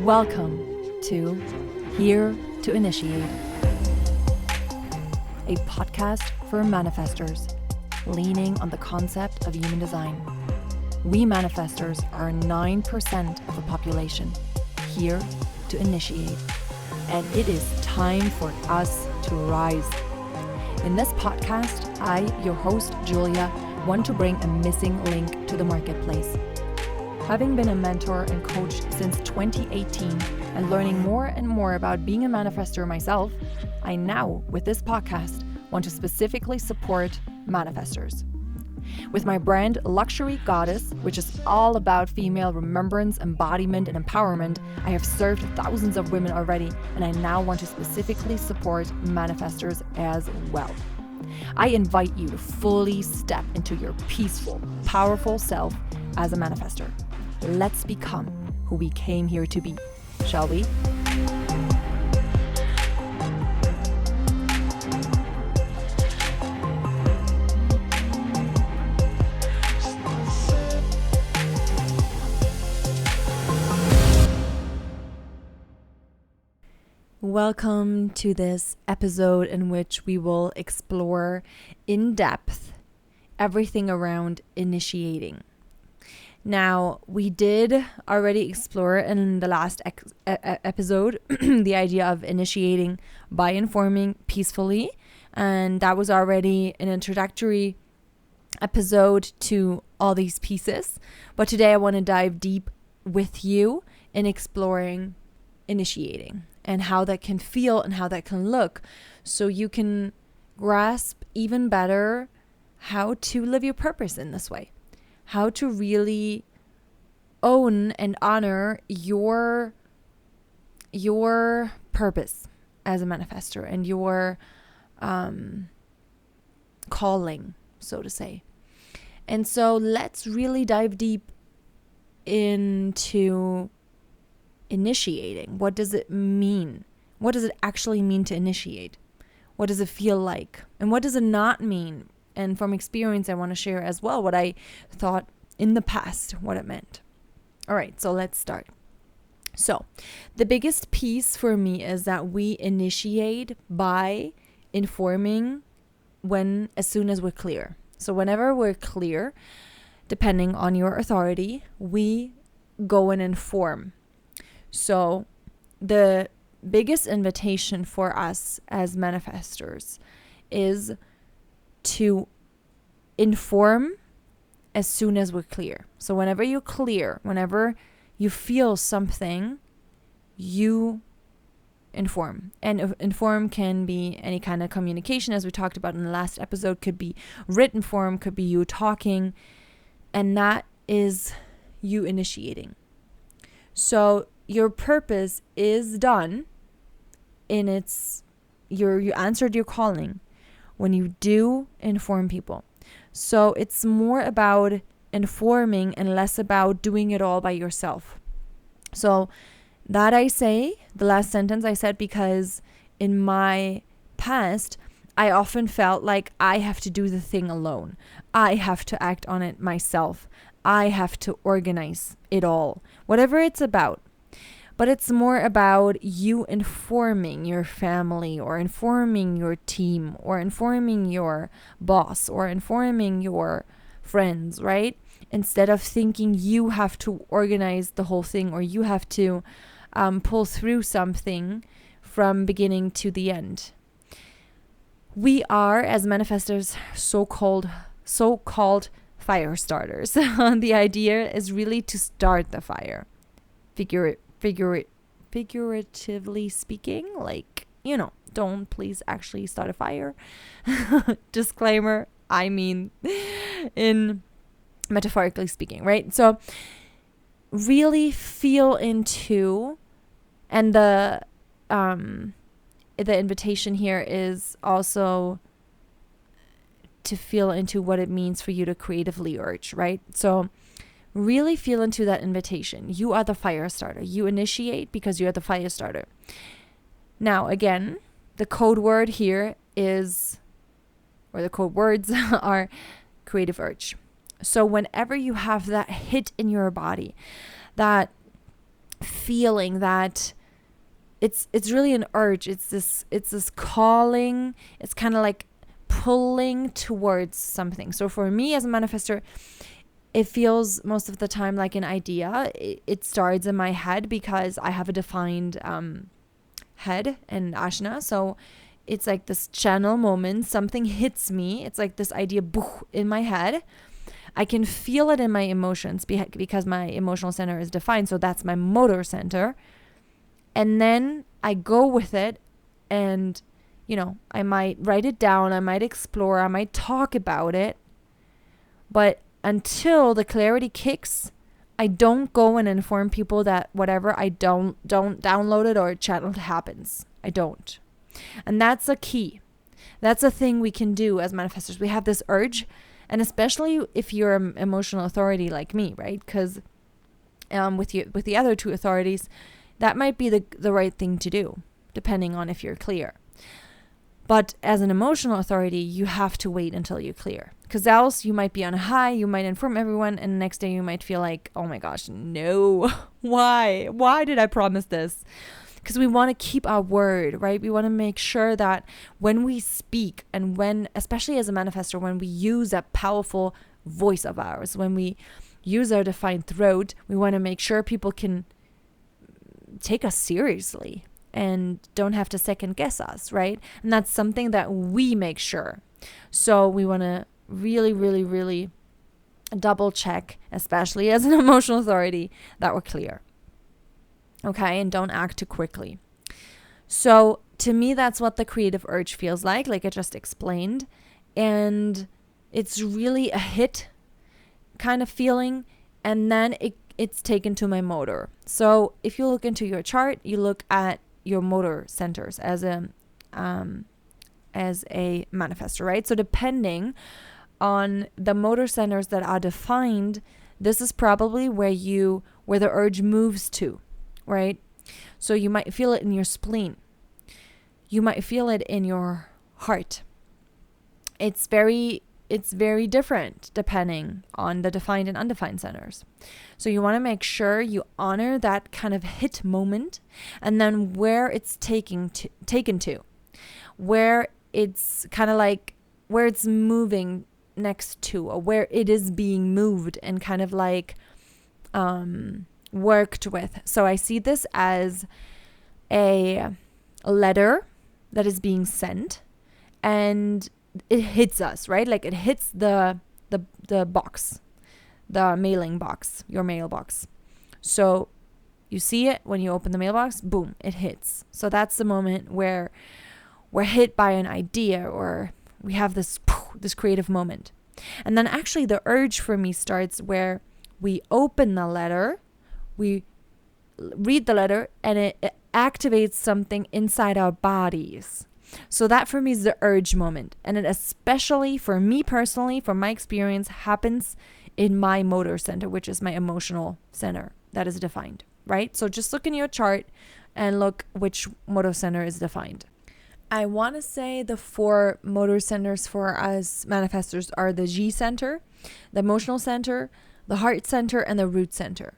Welcome to Here to Initiate, a podcast for manifestors, leaning on the concept of human design. We manifestors are 9% of the population, here to initiate, and it is time for us to rise. In this podcast, I, your host, Julia, want to bring a missing link to the marketplace. Having been a mentor and coach since 2018 and learning more and more about being a manifestor myself, I now, with this podcast, want to specifically support manifestors. With my brand Luxury Goddess, which is all about female remembrance, embodiment, and empowerment, I have served thousands of women already, and I now want to specifically support manifestors as well. I invite you to fully step into your peaceful, powerful self as a manifestor. Let's become who we came here to be, shall we? Welcome to this episode in which we will explore in depth everything around initiating. Now, we did already explore in the last episode the idea of initiating by informing peacefully, and that was already an introductory episode to all these pieces. But today I want to dive deep with you in exploring initiating and how that can feel and how that can look, so you can grasp even better how to live your purpose in this way. How to really own and honor your purpose as a manifestor and your calling, so to say. And so let's really dive deep into initiating. What does it mean? What does it actually mean to initiate? What does it feel like? And what does it not mean? And from experience, I want to share as well what I thought in the past, what it meant. All right, so let's start. So the biggest piece for me is that we initiate by informing as soon as we're clear. So whenever we're clear, depending on your authority, we go and inform. So the biggest invitation for us as manifestors is to inform as soon as we're clear. So whenever you're clear, whenever you feel something, you inform. And inform can be any kind of communication, as we talked about in the last episode. Could be written form, could be you talking, and that is you initiating. So your purpose is done in you answered your calling when you do inform people. So it's more about informing and less about doing it all by yourself. So that I say, the last sentence I said, because in my past, I often felt like I have to do the thing alone. I have to act on it myself. I have to organize it all, whatever it's about. But it's more about you informing your family or informing your team or informing your boss or informing your friends, right? Instead of thinking you have to organize the whole thing or you have to pull through something from beginning to the end. We are, as manifestors, so-called fire starters. The idea is really to start the fire. Figuratively speaking, like, don't please actually start a fire. Disclaimer, I mean in metaphorically speaking, right? So really feel into, and the invitation here is also to feel into what it means for you to creatively urge, right? So really feel into that invitation. You are the fire starter. You initiate because you're the fire starter. Now, again, the code word here is, or the code words are creative urge. So whenever you have that hit in your body, that feeling that it's really an urge. It's this calling. It's kind of like pulling towards something. So for me as a manifestor, it feels most of the time like an idea. It starts in my head because I have a defined head and ashna. So it's like this channel moment. Something hits me. It's like this idea in my head. I can feel it in my emotions because my emotional center is defined. So that's my motor center. And then I go with it and, I might write it down. I might explore. I might talk about it. But until the clarity kicks, I don't go and inform people that whatever I don't download it or channel happens. I don't. And that's a key. That's a thing we can do as manifestors. We have this urge, and especially if you're an emotional authority like me, right? Because with the other two authorities, that might be the right thing to do, depending on if you're clear. But as an emotional authority, you have to wait until you're clear. Because else you might be on a high, you might inform everyone, and the next day you might feel like, oh my gosh, no. Why? Why did I promise this? Because we want to keep our word, right? We want to make sure that when we speak and when, especially as a manifestor, when we use that powerful voice of ours, when we use our defined throat, we want to make sure people can take us seriously and don't have to second guess us, right? And that's something that we make sure. So we want to really, really, really double check, especially as an emotional authority, that we're clear. Okay, and don't act too quickly. So to me, that's what the creative urge feels like I just explained. And it's really a hit kind of feeling, and then it's taken to my motor. So if you look into your chart, you look at your motor centers as a manifestor, right? So depending on the motor centers that are defined, this is probably where the urge moves to, right? So you might feel it in your spleen. You might feel it in your heart. It's very different depending on the defined and undefined centers. So you want to make sure you honor that kind of hit moment, and then where it's taken to, where it's kind of like where it's moving next to, or where it is being moved and kind of like worked with. So I see this as a letter that is being sent, and it hits us, right? Like it hits the box, the mailing box, your mailbox. So you see it when you open the mailbox, boom, it hits. So that's the moment where we're hit by an idea, or we have this creative moment. And then actually the urge for me starts where we open the letter, we read the letter, and it activates something inside our bodies. So that for me is the urge moment. And it especially for me personally, from my experience, happens in my motor center, which is my emotional center that is defined, right? So just look in your chart and look which motor center is defined. I want to say the 4 motor centers for us manifestors are the G center, the emotional center, the heart center, and the root center.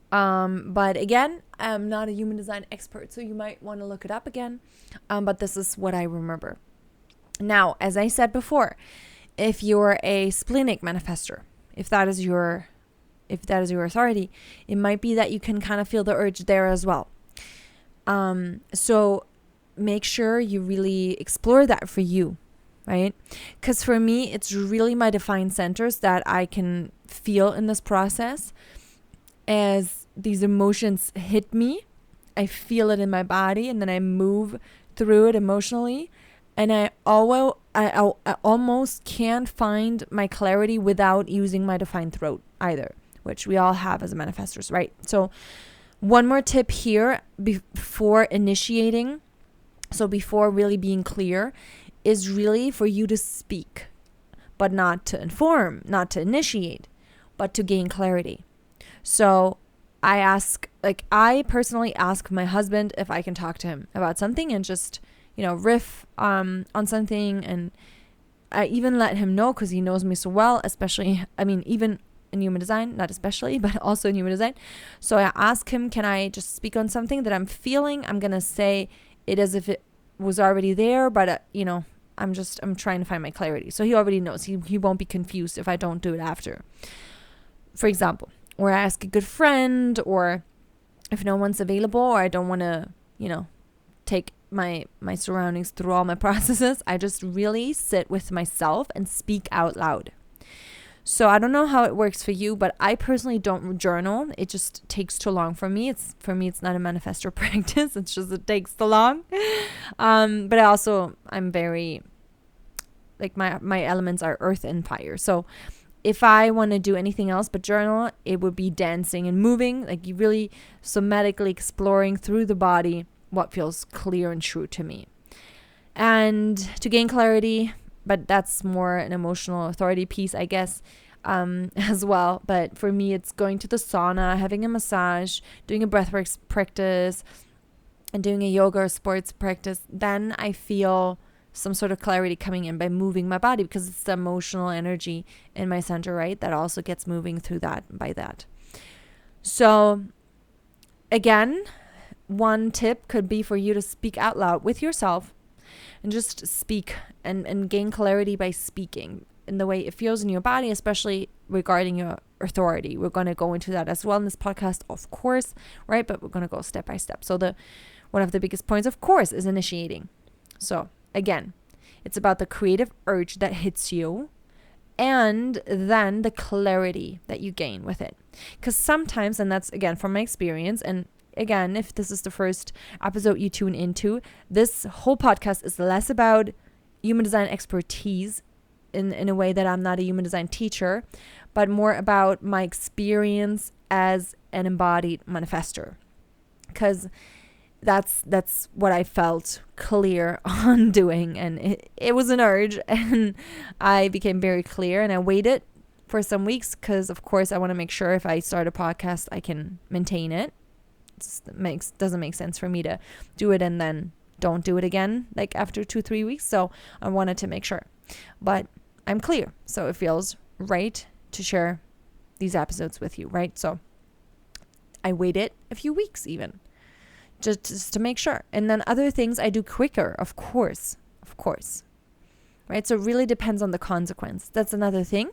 But again, I'm not a human design expert, so you might want to look it up again. But this is what I remember. Now, as I said before, if you're a splenic manifestor, if that is your authority, it might be that you can kind of feel the urge there as well. So make sure you really explore that for you, right? Because for me, it's really my defined centers that I can feel in this process. As these emotions hit me, I feel it in my body, and then I move through it emotionally. And I almost can't find my clarity without using my defined throat either, which we all have as manifestors, right? So one more tip here before initiating, so before really being clear, is really for you to speak, but not to inform, not to initiate, but to gain clarity. So I personally ask my husband if I can talk to him about something and just, riff on something. And I even let him know, because he knows me so well, especially, even in human design, not especially, but also in human design. So I ask him, can I just speak on something that I'm feeling? I'm going to say it as if it was already there, but I'm trying to find my clarity. So he already knows. He won't be confused if I don't do it after. For example, or I ask a good friend, or if no one's available, or I don't want to, take my surroundings through all my processes, I just really sit with myself and speak out loud. So I don't know how it works for you, but I personally don't journal. It just takes too long for me. It's not a Manifestor practice. It's just, it takes too long. But I'm very, like my elements are earth and fire. So if I want to do anything else but journal, it would be dancing and moving, like you really somatically exploring through the body what feels clear and true to me. And to gain clarity, but that's more an emotional authority piece, I guess, as well. But for me, it's going to the sauna, having a massage, doing a breathwork practice, and doing a yoga or sports practice. Then I feel some sort of clarity coming in by moving my body, because it's the emotional energy in my center, right? That also gets moving through by that. So again, one tip could be for you to speak out loud with yourself and just speak and gain clarity by speaking in the way it feels in your body, especially regarding your authority. We're going to go into that as well in this podcast, of course, right? But we're going to go step by step. So one of the biggest points, of course, is initiating. So again, it's about the creative urge that hits you, and then the clarity that you gain with it. Because sometimes, and that's again from my experience, and again, if this is the first episode you tune into, this whole podcast is less about human design expertise in a way that I'm not a human design teacher, but more about my experience as an embodied manifestor. Because that's what I felt clear on doing, and it was an urge, and I became very clear, and I waited for some weeks because, of course, I want to make sure if I start a podcast, I can maintain it. Doesn't make sense for me to do it and then don't do it again like after 2-3 weeks. So I wanted to make sure, but I'm clear, so it feels right to share these episodes with you, right? So I waited a few weeks even just to make sure, and then other things I do quicker, of course, right? So it really depends on the consequence. That's another thing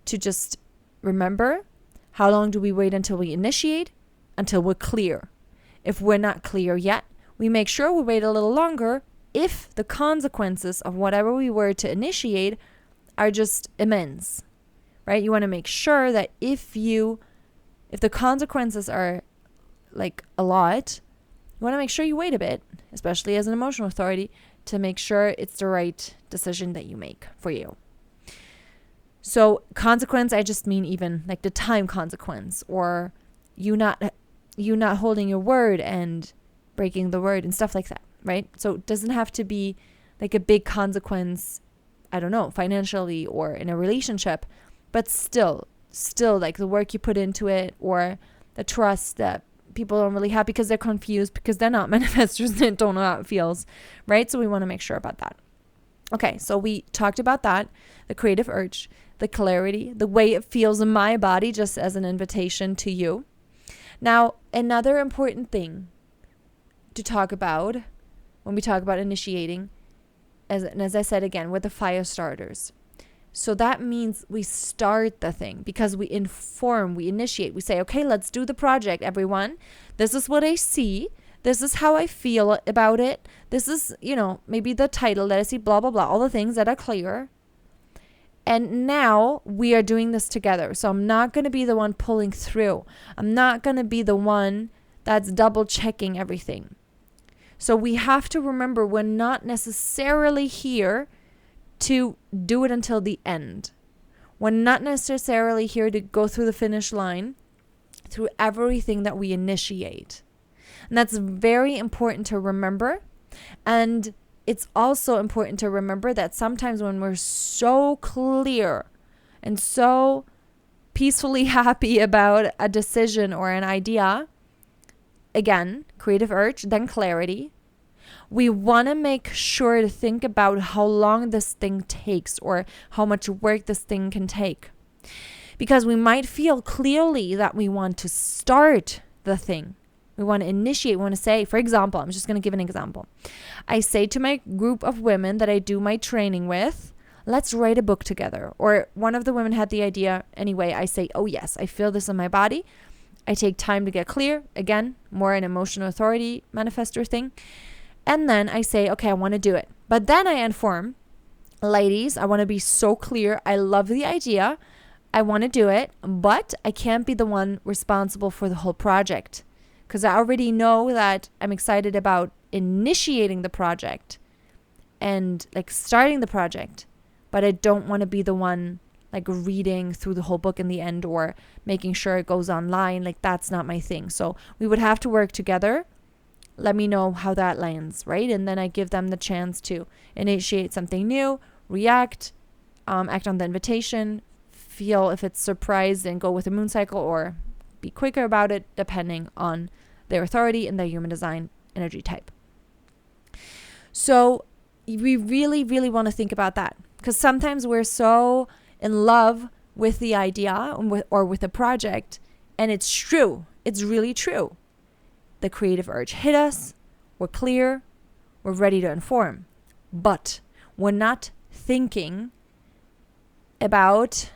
to just remember. How long do we wait until we initiate? Until we're clear. If we're not clear yet, we make sure we wait a little longer if the consequences of whatever we were to initiate are just immense, right? You want to make sure that if the consequences are like a lot, you want to make sure you wait a bit, especially as an emotional authority, to make sure it's the right decision that you make for you. So consequence, I just mean even like the time consequence, or you not holding your word and breaking the word and stuff like that, right? So it doesn't have to be like a big consequence, I don't know, financially or in a relationship, but still like the work you put into it, or the trust that people don't really have because they're confused, because they're not manifestors and don't know how it feels, right? So we want to make sure about that. Okay, so we talked about that, the creative urge, the clarity, the way it feels in my body, just as an invitation to you. Now, another important thing to talk about when we talk about initiating, as I said again, with the fire starters. So that means we start the thing because we inform, we initiate, we say, okay, let's do the project, everyone. This is what I see. This is how I feel about it. This is, maybe the title that I see, blah, blah, blah, all the things that are clear. And now we are doing this together. So I'm not going to be the one pulling through. I'm not going to be the one that's double checking everything. So we have to remember we're not necessarily here to do it until the end. We're not necessarily here to go through the finish line through everything that we initiate. And that's very important to remember. And it's also important to remember that sometimes when we're so clear and so peacefully happy about a decision or an idea, again, creative urge, then clarity, we want to make sure to think about how long this thing takes or how much work this thing can take. Because we might feel clearly that we want to start the thing. We want to initiate, we want to say, for example, I'm just going to give an example. I say to my group of women that I do my training with, let's write a book together. Or one of the women had the idea. Anyway, I say, oh yes, I feel this in my body. I take time to get clear. Again, more an emotional authority manifestor thing. And then I say, okay, I want to do it. But then I inform, ladies, I want to be so clear. I love the idea. I want to do it, but I can't be the one responsible for the whole project. Because I already know that I'm excited about initiating the project and like starting the project. But I don't want to be the one like reading through the whole book in the end or making sure it goes online. Like that's not my thing. So we would have to work together. Let me know how that lands, right? And then I give them the chance to initiate something new, react, act on the invitation, feel if it's surprised and go with the moon cycle or be quicker about it depending on their authority and their human design energy type. So we really, really want to think about that because sometimes we're so in love with the idea or with a project and it's true. It's really true. The creative urge hit us. We're clear. We're ready to inform. But we're not thinking about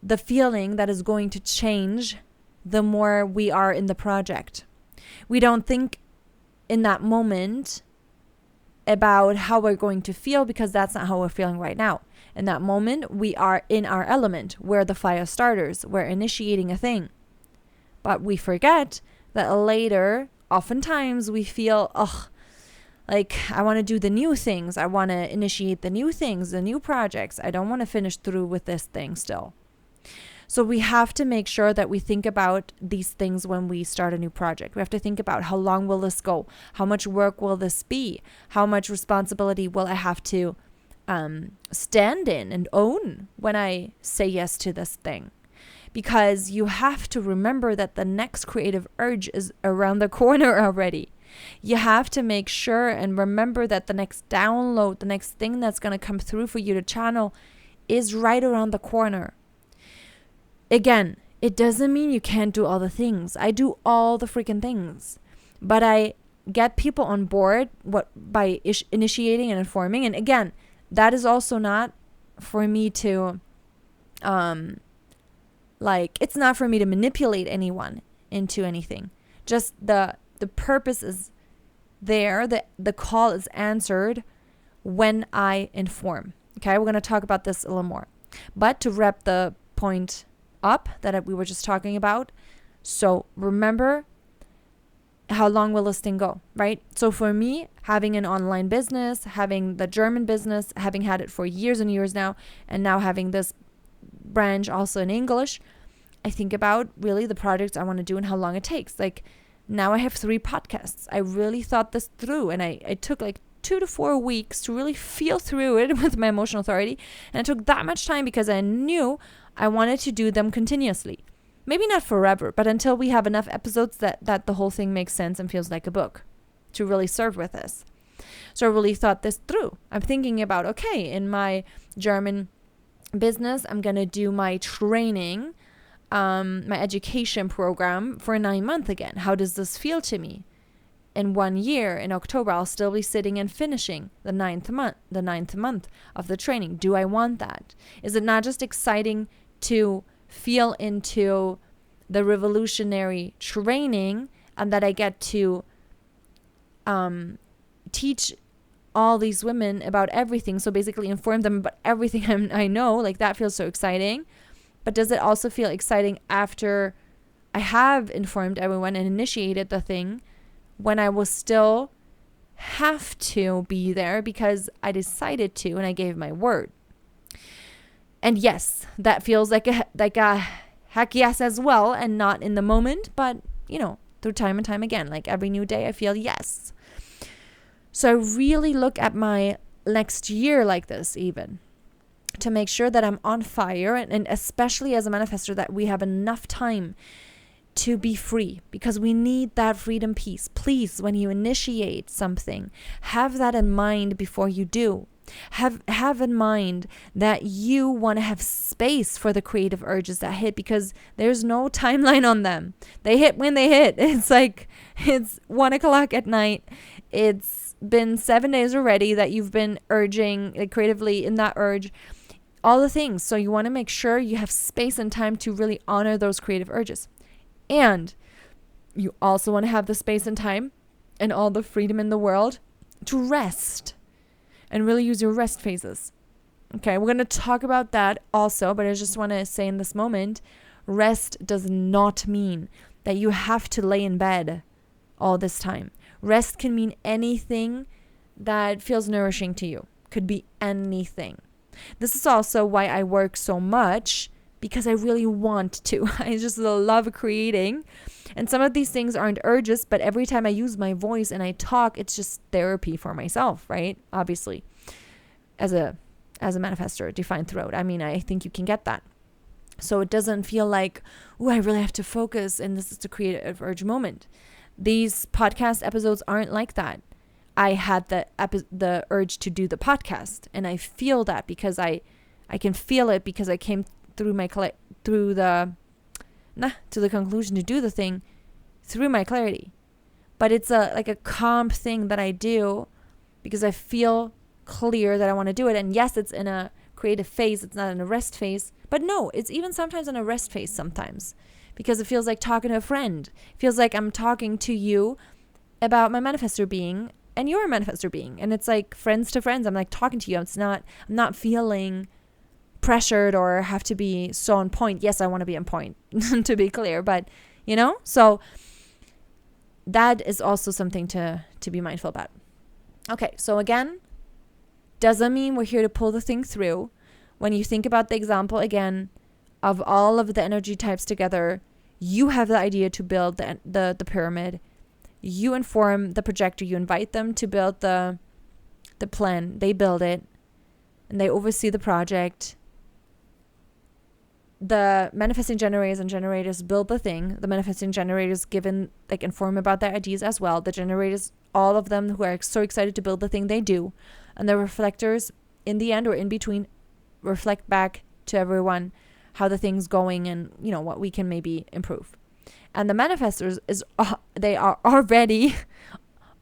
the feeling that is going to change the more we are in the project. We don't think in that moment about how we're going to feel because that's not how we're feeling right now. In that moment, we are in our element. We're the fire starters. We're initiating a thing. But we forget that later, oftentimes we feel, like I want to do the new things. I want to initiate the new things, the new projects. I don't want to finish through with this thing still. So we have to make sure that we think about these things when we start a new project. We have to think about how long will this go? How much work will this be? How much responsibility will I have to stand in and own when I say yes to this thing? Because you have to remember that the next creative urge is around the corner already. You have to make sure and remember that the next download, the next thing that's going to come through for you to channel is right around the corner. Again, it doesn't mean you can't do all the things. I do all the freaking things. But I get people on board by initiating and informing. And again, that is also not for me to it's not for me to manipulate anyone into anything. Just the purpose is there. The call is answered when I inform. Okay, we're going to talk about this a little more. But to wrap the point up that we were just talking about, so remember, how long will this thing go, right? So for me, having an online business, having the German business, having had it for years and years now, and now having this branch also in English, I think about really the projects I want to do and how long it takes. Like now I have 3 podcasts. I really thought this through and I took like 2 to 4 weeks to really feel through it with my emotional authority. And it took that much time because I knew I wanted to do them continuously. Maybe not forever, but until we have enough episodes that the whole thing makes sense and feels like a book to really serve with this. So I really thought this through. I'm thinking about, okay, in my German business, I'm going to do my training, my education program for 9 months again. How does this feel to me? In 1 year, in October, I'll still be sitting and finishing the ninth month of the training. Do I want that? Is it not just exciting to feel into the revolutionary training and that I get to teach all these women about everything? So basically inform them about everything I know. Like that feels so exciting. But does it also feel exciting after I have informed everyone and initiated the thing, when I will still have to be there because I decided to and I gave my word? And yes, that feels like a heck yes as well, and not in the moment, but through time and time again, like every new day I feel yes. So I really look at my next year like this, even to make sure that I'm on fire, and especially as a manifestor, that we have enough time to be free, because we need that freedom piece. Please, when you initiate something, have that in mind before you do. Have in mind that you want to have space for the creative urges that hit, because there's no timeline on them. They hit when they hit. It's like it's 1:00 at night. It's been 7 days already that you've been urging, like, creatively in that urge, all the things. So you want to make sure you have space and time to really honor those creative urges. And you also want to have the space and time and all the freedom in the world to rest and really use your rest phases. Okay, we're going to talk about that also, but I just want to say in this moment, rest does not mean that you have to lay in bed all this time. Rest can mean anything that feels nourishing to you. Could be anything. This is also why I work so much, because I really want to. I just love creating. And some of these things aren't urges, but every time I use my voice and I talk, it's just therapy for myself, right? Obviously, as a manifestor, defined throat. I mean, I think you can get that. So it doesn't feel like, oh, I really have to focus and this is the creative urge moment. These podcast episodes aren't like that. I had the urge to do the podcast, and I feel that because I can feel it because I came through the conclusion to do the thing through my clarity. But it's like a calm thing that I do because I feel clear that I want to do it. And yes, it's in a creative phase. It's not in a rest phase. But no, it's even sometimes in a rest phase sometimes, because it feels like talking to a friend. It feels like I'm talking to you about my manifestor being and your manifestor being. And it's like friends to friends. I'm like talking to you. I'm not feeling pressured or have to be so on point. Yes, I want to be on point to be clear, but so that is also something to be mindful about. Okay, so again, doesn't mean we're here to pull the thing through. When you think about the example again of all of the energy types together, you have the idea to build the pyramid. You inform the projector, you invite them to build the plan. They build it and they oversee the project. The manifesting generators and generators build the thing. The manifesting generators inform about their ideas as well. The generators, all of them who are so excited to build the thing, they do. And the reflectors in the end or in between reflect back to everyone how the thing's going and what we can maybe improve. And the manifestors they are already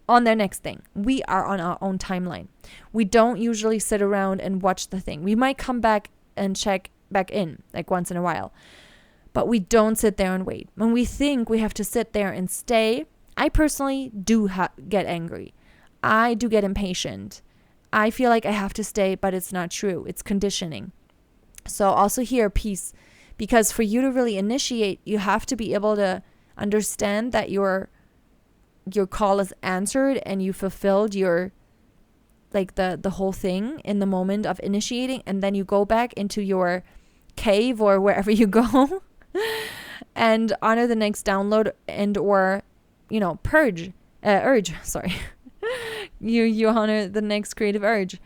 on their next thing. We are on our own timeline. We don't usually sit around and watch the thing. We might come back and check back in like once in a while, but we don't sit there and wait. When we think we have to sit there and stay, I personally do get angry. I do get impatient. I feel like I have to stay, but it's not true. It's conditioning. So also here, peace, because for you to really initiate, you have to be able to understand that your call is answered and you fulfilled your the whole thing in the moment of initiating, and then you go back into your cave or wherever you go and honor the next download and or urge. Sorry. you honor the next creative urge.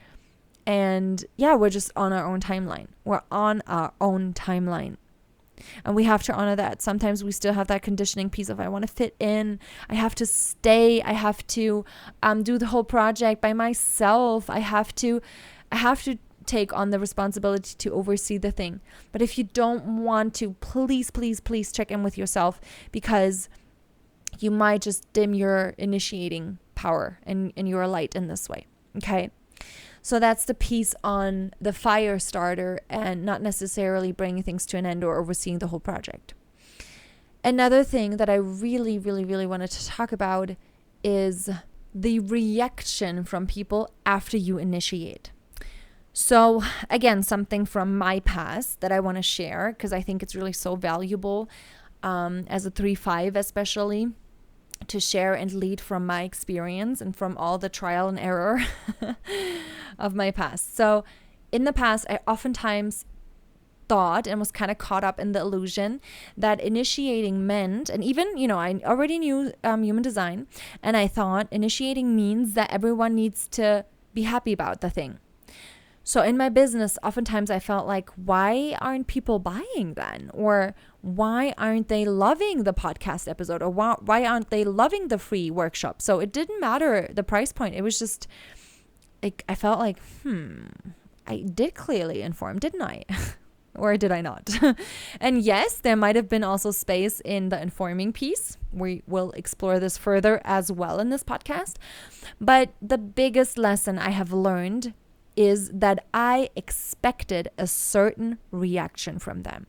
And yeah, we're just on our own timeline. We're on our own timeline. And we have to honor that. Sometimes we still have that conditioning piece of I want to fit in. I have to stay. I have to do the whole project by myself. I have to take on the responsibility to oversee the thing. But if you don't want to, please check in with yourself, because you might just dim your initiating power and your light in this way. Okay. So that's the piece on the fire starter and not necessarily bringing things to an end or overseeing the whole project. Another thing that I really, really, really wanted to talk about is the reaction from people after you initiate. So again, something from my past that I want to share because I think it's really so valuable as a 3-5 especially, to share and lead from my experience and from all the trial and error of my past. So in the past, I oftentimes thought and was kind of caught up in the illusion that initiating meant, and even, I already knew human design, and I thought initiating means that everyone needs to be happy about the thing. So in my business, oftentimes I felt like, why aren't people buying then? Or why aren't they loving the podcast episode? Or why aren't they loving the free workshop? So it didn't matter the price point. It was just, like, I felt like, I did clearly inform, didn't I? Or did I not? And yes, there might have been also space in the informing piece. We will explore this further as well in this podcast. But the biggest lesson I have learned is that I expected a certain reaction from them.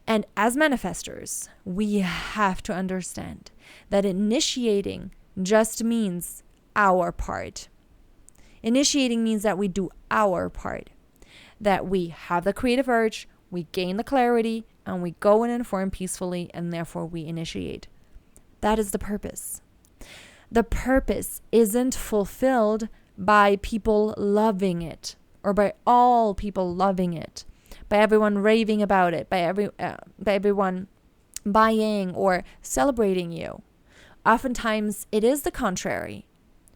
And as manifestors, we have to understand that initiating just means our part. Initiating means that we do our part, that we have the creative urge, we gain the clarity, and we go and inform peacefully, and therefore we initiate. That is the purpose. The purpose isn't fulfilled by people loving it, or by all people loving it, by everyone raving about it, by everyone buying or celebrating you. Oftentimes, it is the contrary,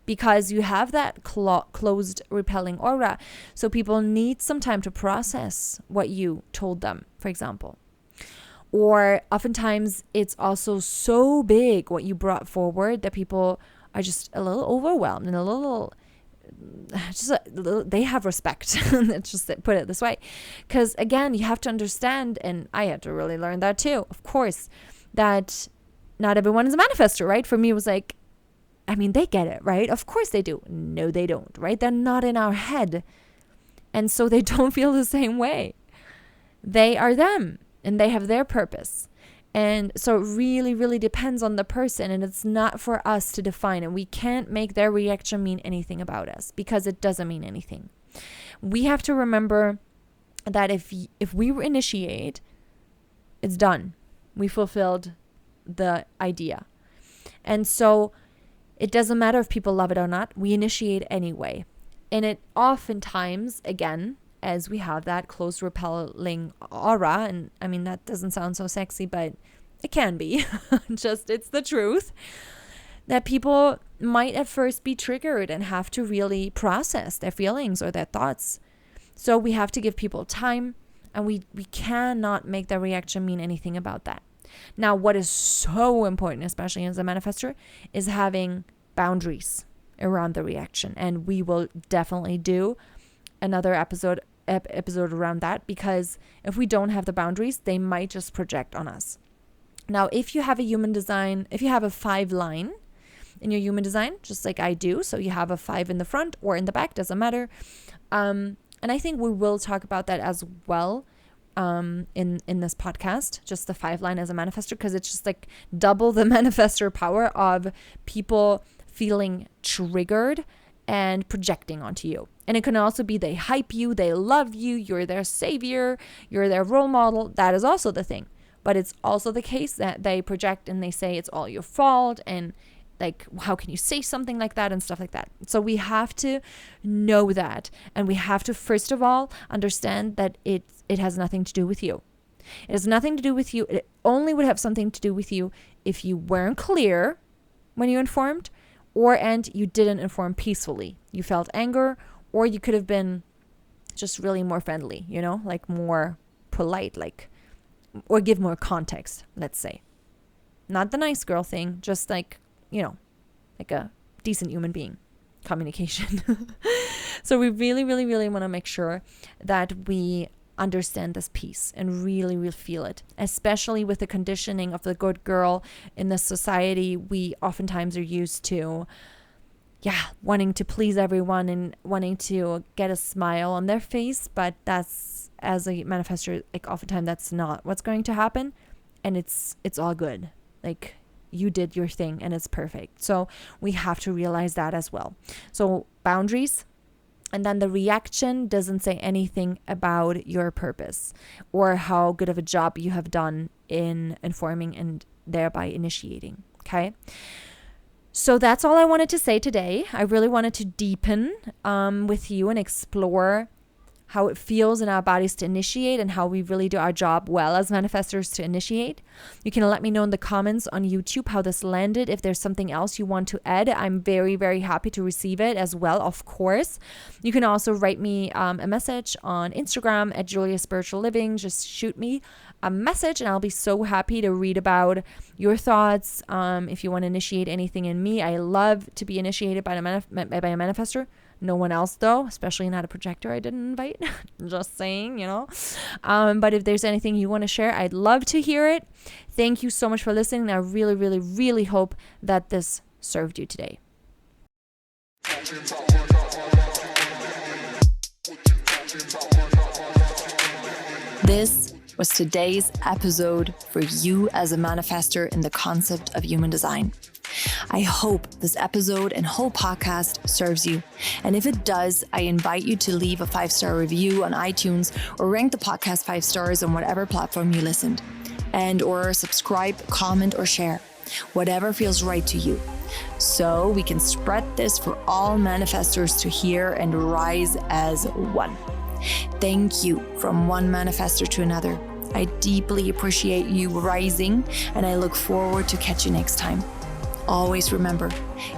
because you have that closed, repelling aura. So people need some time to process what you told them, for example. Or oftentimes, it's also so big what you brought forward that people are just a little overwhelmed and they have respect. Let's just put it this way. Because again, you have to understand, and I had to really learn that too, of course, that not everyone is a manifestor, right? For me, it was like, they get it, right? Of course they do. No, they don't, right? They're not in our head. And so they don't feel the same way. They are them, and they have their purpose. And so it really, really depends on the person, and it's not for us to define. And we can't make their reaction mean anything about us, because it doesn't mean anything. We have to remember that if we initiate, it's done. We fulfilled the idea. And so it doesn't matter if people love it or not. We initiate anyway. And it oftentimes, again, as we have that close, repelling aura, and that doesn't sound so sexy, but it can be. It's the truth. That people might at first be triggered and have to really process their feelings or their thoughts. So we have to give people time, and we cannot make their reaction mean anything about that. Now, what is so important, especially as a manifestor, is having boundaries around the reaction. And we will definitely do another episode around that, because if we don't have the boundaries, they might just project on us. Now, if you have a human design, if you have a 5 line in your human design, just like I do, so you have a 5 in the front or in the back, doesn't matter. And I think we will talk about that as well in this podcast, just the 5 line as a manifestor, because it's just like double the manifestor power of people feeling triggered and projecting onto you. And it can also be they hype you, they love you, you're their savior, you're their role model. That is also the thing. But it's also the case that they project and they say it's all your fault, and like, how can you say something like that, and stuff like that. So we have to know that, and we have to first of all understand that it has nothing to do with you. It has nothing to do with you. It only would have something to do with you if you weren't clear when you informed, and you didn't inform peacefully. You felt anger, or you could have been just really more friendly, like more polite, or give more context, let's say. Not the nice girl thing, just like a decent human being. Communication. So we really, really, really want to make sure that we understand this piece and really, really feel it, especially with the conditioning of the good girl in the society. We oftentimes are used to, wanting to please everyone and wanting to get a smile on their face, but that's, as a manifestor, like oftentimes that's not what's going to happen, and it's all good. Like, you did your thing and it's perfect. So we have to realize that as well. So boundaries. And then the reaction doesn't say anything about your purpose or how good of a job you have done in informing and thereby initiating. Okay. So that's all I wanted to say today. I really wanted to deepen with you and explore how it feels in our bodies to initiate and how we really do our job well as manifestors to initiate. You can let me know in the comments on YouTube how this landed. If there's something else you want to add, I'm very, very happy to receive it as well, of course. You can also write me a message on Instagram at Julia Spiritual Living. Just shoot me a message and I'll be so happy to read about your thoughts. If you want to initiate anything in me, I love to be initiated by a manifestor. No one else though, especially not a projector I didn't invite. Just saying, But if there's anything you want to share, I'd love to hear it. Thank you so much for listening. I really, really, really hope that this served you today. This was today's episode for you as a manifestor in the concept of human design. I hope this episode and whole podcast serves you. And if it does, I invite you to leave a 5-star review on iTunes or rank the podcast 5 stars on whatever platform you listened. And or subscribe, comment, or share. Whatever feels right to you. So we can spread this for all manifestors to hear and rise as one. Thank you from one manifestor to another. I deeply appreciate you rising, and I look forward to catch you next time. Always remember,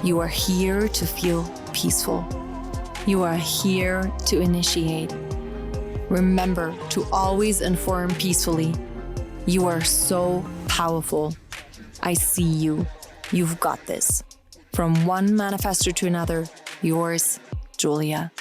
you are here to feel peaceful. You are here to initiate. Remember to always inform peacefully. You are so powerful. I see you. You've got this. From one manifestor to another, yours, Julia.